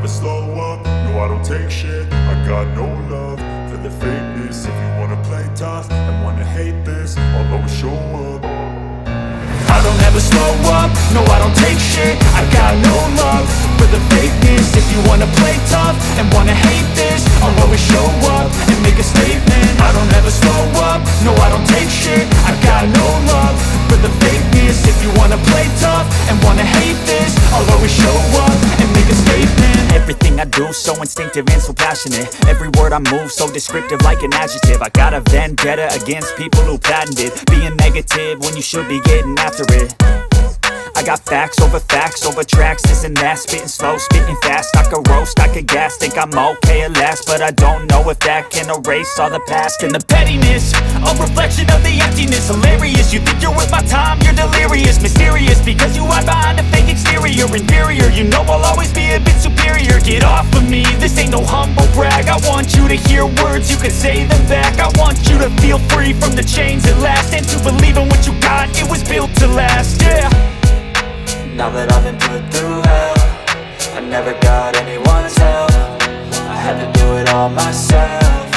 slow up, no I don't take shit. I got no love for the fakeness. If you wanna play tough and wanna hate this, I'll always show up. I don't ever slow up, no I don't take shit. I got no love for the fakeness. If you wanna play tough and wanna hate this, I'll always show up and make a statement. I don't ever slow up, no I don't take shit. I got no love for the fakeness. If you wanna play tough and wanna hate this, I'll always show up and make a statement. Everything I do so instinctive and so passionate. Every word I move so descriptive like an adjective. I got a vendetta against people who patented being negative when you should be getting after it. I got facts over tracks, this and that. Spitting slow, spitting fast. I could roast, I could gas. Think I'm okay at last, but I don't know if that can erase all the past. And the pettiness, a reflection of the emptiness. Hilarious, you think you're worth my time, you're delirious. Mysterious, because you hide behind a fake exterior. Inferior, you know I'll always be a bit superior. Get off of me, this ain't no humble brag. I want you to hear words, you can say them back. I want you to feel free from the chains at last, and to believe in what you got, it was built to last, yeah. Now that I've been put through hell, I never got anyone's help. I had to do it all myself.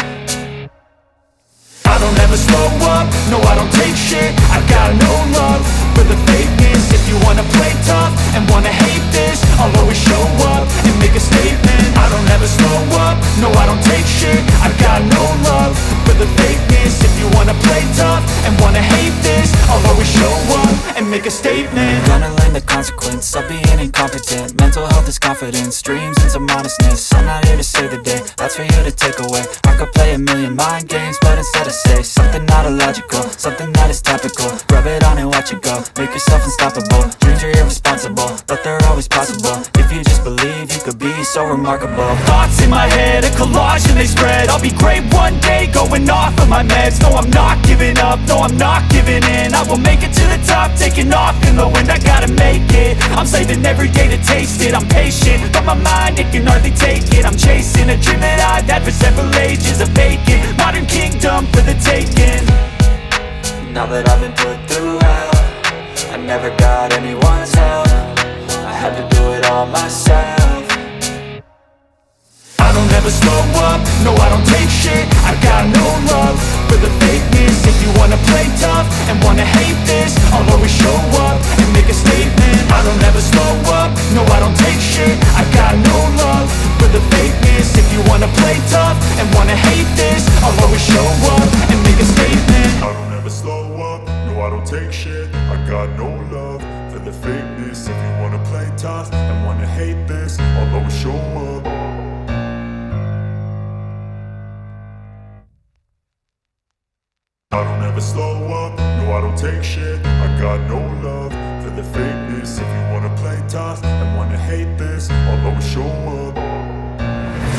I don't ever slow up, no I don't take shit. I got no love for the fakeness. If you wanna play tough and wanna hate this, I'll always show up and make a statement. I don't ever slow up, no I don't take shit. I got no love for the fakeness. If you wanna play tough and wanna hate this, I'll always show up and make a statement. Gonna learn the consequence of being incompetent. Mental health is confidence, dreams and some honestness. I'm not here to save the day, that's for you to take away. I could play a million mind games, but instead I say something not illogical, something that is topical. Rub it on and watch it go, make yourself unstoppable. Dreams are irresponsible, but they're always possible. If you just believe, you could be so remarkable. Thoughts in my head, a collage and they spread. I'll be great one day, going off of my meds. No, I'm not giving up, no, I'm not giving in. I will make it to the top, taking off in the wind. I gotta make it, I'm saving every day to taste it. I'm patient, but my mind, it can hardly take it. I'm chasing a dream that I've had for several ages. A vacant, modern kingdom for the taking. Now that I've been put through hell, I never got anyone's help. I had to do it all myself. I don't ever slow up, no I don't take shit. I got no love for the fakeness. If you wanna play tough and wanna hate this, I'll always show up and make a statement. I don't ever slow up, no I don't take shit. I got no love for the fakeness. If you wanna play tough and wanna hate this, I'll always show up and make a statement. I don't ever slow up, no I don't take shit. I got no love for the fakeness. If you wanna play tough and wanna hate this, I'll always show up. I don't ever slow up, no I don't take shit. I got no love for the fakeness. If you wanna play tough and wanna hate this, I'll always show up.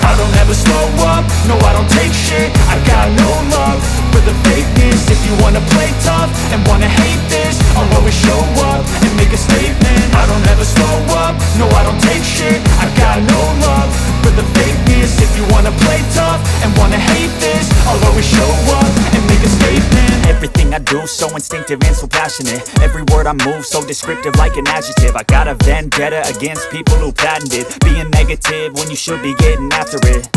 I don't ever slow up, no I don't take shit. I got no love for the fakeness. If you wanna play tough and wanna hate this, I'll always show up and make a statement. I don't ever slow up, no I don't take shit. I got no love for the fakeness. If you wanna play tough and wanna hate this, I'll always show up and make a statement. Everything I do so instinctive and so passionate. Every word I move so descriptive like an adjective. I got a vendetta against people who patented being negative when you should be getting after it.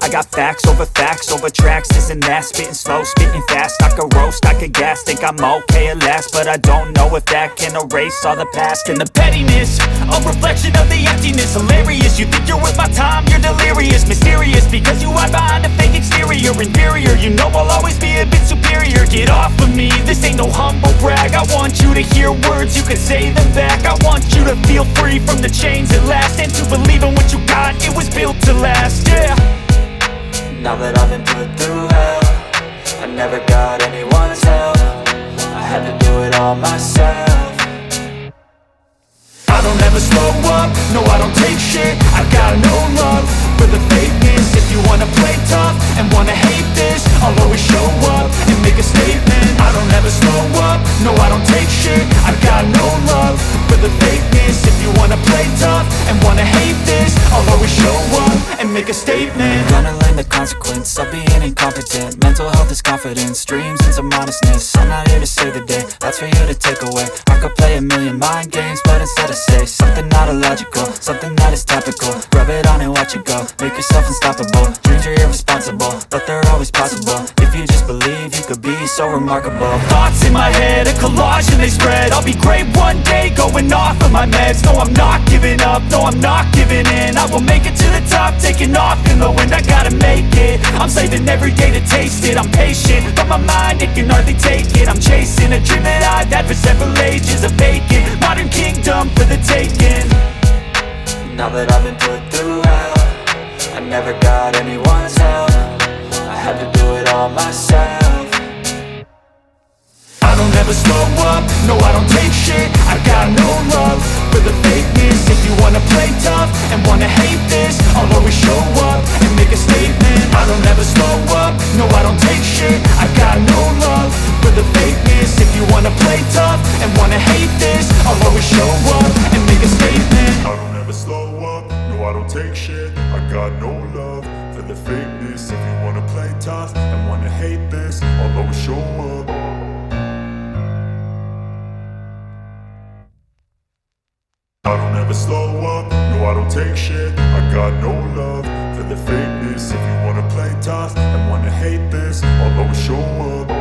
I got facts over tracks, this and that. Spitting slow, spitting fast. I could roast, I could gas. Think I'm okay at last, but I don't know if that can erase all the past. And the pettiness, a reflection of the emptiness. Hilarious, you think you're worth my time, you're delirious. Mysterious, because you hide behind a fake exterior. Inferior, you know I'll always be a bit superior. Get off of me, this ain't no humble brag. I want you to hear words, you can say them back. I want you to feel free from the chains at last, and to believe in what you got, it was built to last, yeah. Now that I've been put through hell, I never got anyone's help. I had to do it all myself. I don't ever slow up, no I don't take shit. I got no love for the fakeness. If you wanna play tough and wanna hate this, I'll always show up and make a statement. I don't ever slow up, no I don't take shit. I got no love for the fakeness. If you wanna play tough and wanna hate this, I'll always show up and and make a statement. Gonna learn the consequence of being incompetent. Mental health is confidence, dreams and some honestness. I'm not here to save the day, that's for you to take away. I could play a million mind games, but instead I say something not illogical, something that is topical. Rub it on and watch it go, make yourself unstoppable. Dreams are irresponsible, but they're always possible. If you just believe, you could be so remarkable. Thoughts in my head, a collage and they spread. I'll be great one day, going off of my meds. No, I'm not giving up, no, I'm not giving in. I will make it to the top, taking off in the wind. I gotta make it, I'm saving every day to taste it. I'm patient, but my mind, it can hardly take it. I'm chasing a dream that I've had for several ages. A vacant, modern kingdom for the taking. Now that I've been put through hell, I never got anyone's help. I had to do it all myself. I don't ever slow up, no I don't take shit. I got no love for the fakeness. If you wanna play tough and wanna hate this, I'll always show up and make a statement. I don't ever slow up, no I don't take shit. I got no love for the fakeness. If you wanna play tough and wanna hate this, I'll always show up and make a statement. I don't ever slow up, no I don't take shit. I got no love for the fakeness. If you wanna play tough and wanna hate this, I'll always show up. I don't ever slow up, no I don't take shit. I got no love for the fakeness. If you wanna play tough and wanna hate this, I'll always show up.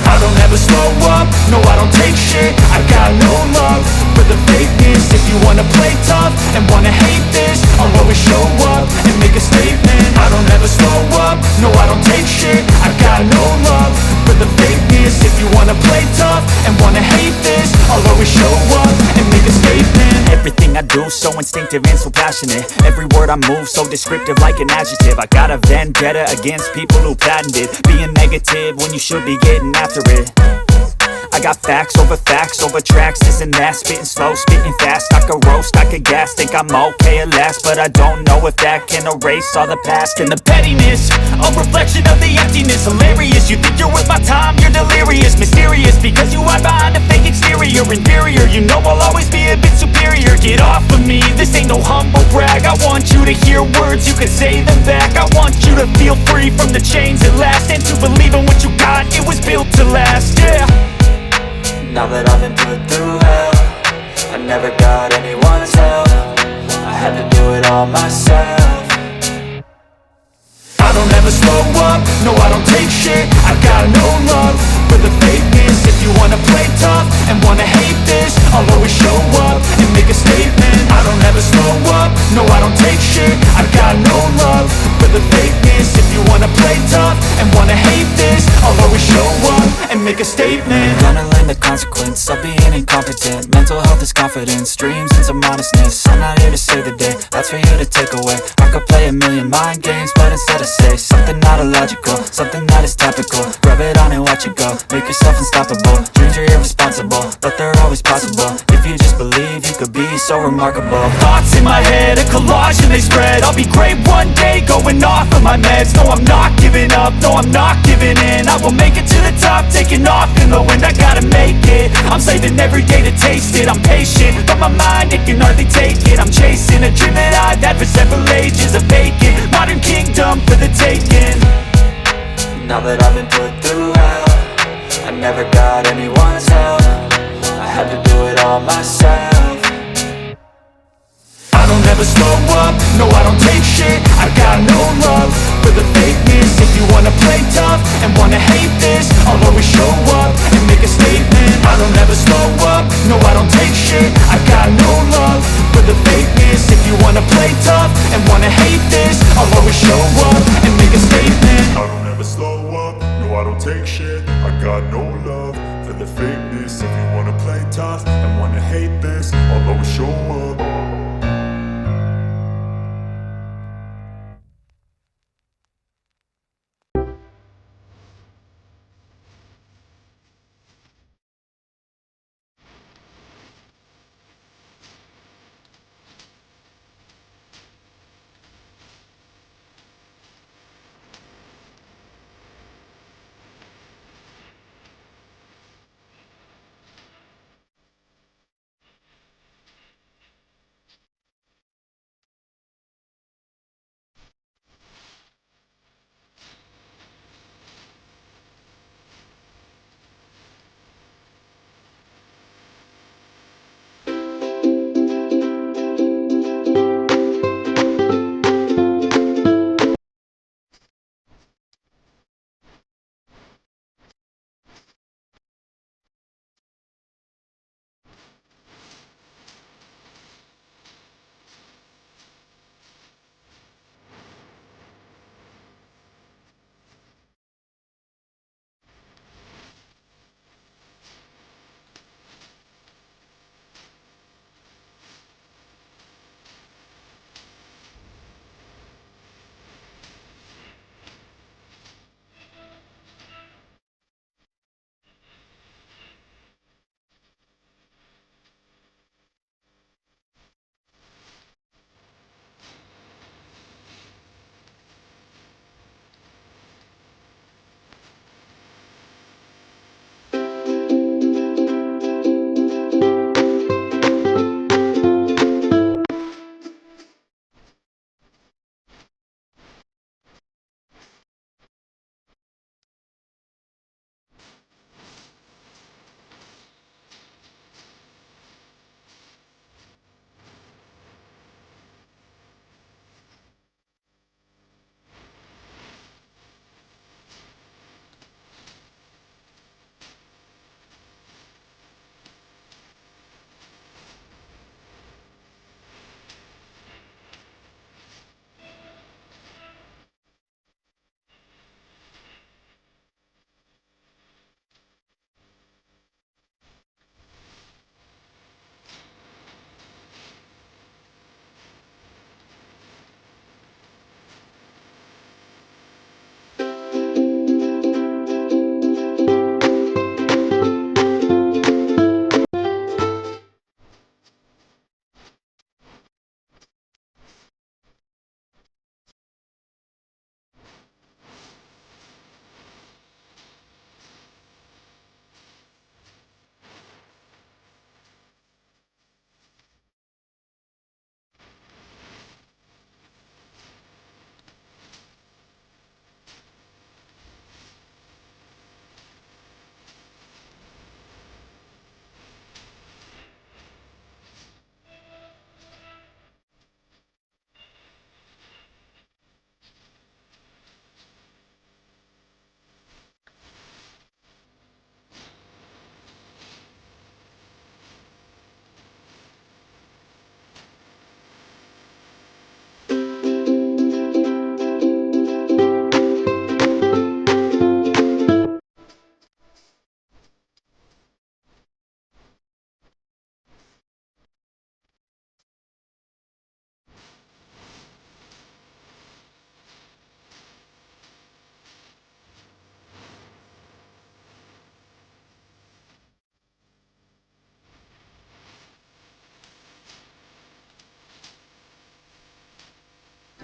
I don't ever slow up, no I don't take shit. I got no love for the fakeness. If you wanna play tough and wanna hate this, I'll always show up and make a statement. I don't ever slow up, no I don't take shit. I got no love for the fakeness. If you wanna play tough and wanna hate this, I'll always show up and make a statement. Everything I do so instinctive and so passionate. Every word I move so descriptive like an adjective. I got a vendetta against people who patented being negative when you should be getting after it. I got facts over tracks, this and that. Spitting slow, spitting fast. I could roast, I could gas. Think I'm okay at last, but I don't know if that can erase all the past. And the pettiness, a reflection of the emptiness. Hilarious, you think you're worth my time, you're delirious. Mysterious, because you hide behind a fake exterior. Inferior, you know I'll always be a bit superior. Get off of me, this ain't no humble brag. I want you to hear words, you can say them back. I want you to feel free from the chains at last, and to believe in what you got, it was built to last, yeah. Now that I've been put through hell, I never got anyone's help. I had to do it all myself. I don't ever slow up, no I don't take shit. I got no love for the fakeness. If you wanna play tough and wanna hate this, I'll always show up and make a statement. I don't ever slow up, no I don't take shit. I got no love for the fakeness. If you wanna play tough and wanna hate this, I'll always show up and make a statement. Gonna learn the consequence of being incompetent. Mental health is confidence, dreams and some honestness. I'm not here to save the day, that's for you to take away. I could play a million mind games, but instead I say something not illogical, something that is topical. Rub it on and watch it go, make yourself unstoppable. Dreams are irresponsible, but they're always possible. If you just believe, you could be so remarkable. Thoughts in my head, a collage and they spread. I'll be great one day, going off of my meds. No, I'm not giving up, no, I'm not giving in. I will make it to the top, taking off in the wind. I gotta make it, I'm saving every day to taste it. I'm patient, but my mind, it can hardly take it. I'm chasing a dream that I've had for several ages. A vacant, modern kingdom for the taking. Now that I've been put through hell, I never got anyone's help. I had to do it all myself. I don't ever slow up, no I don't take shit. I got no love for the fakeness. If you wanna play tough and wanna hate this, I'll always show up and make a statement. I don't ever slow up, no I don't take shit. I got no love for the fakeness. If you wanna play tough and wanna hate this, I'll always show up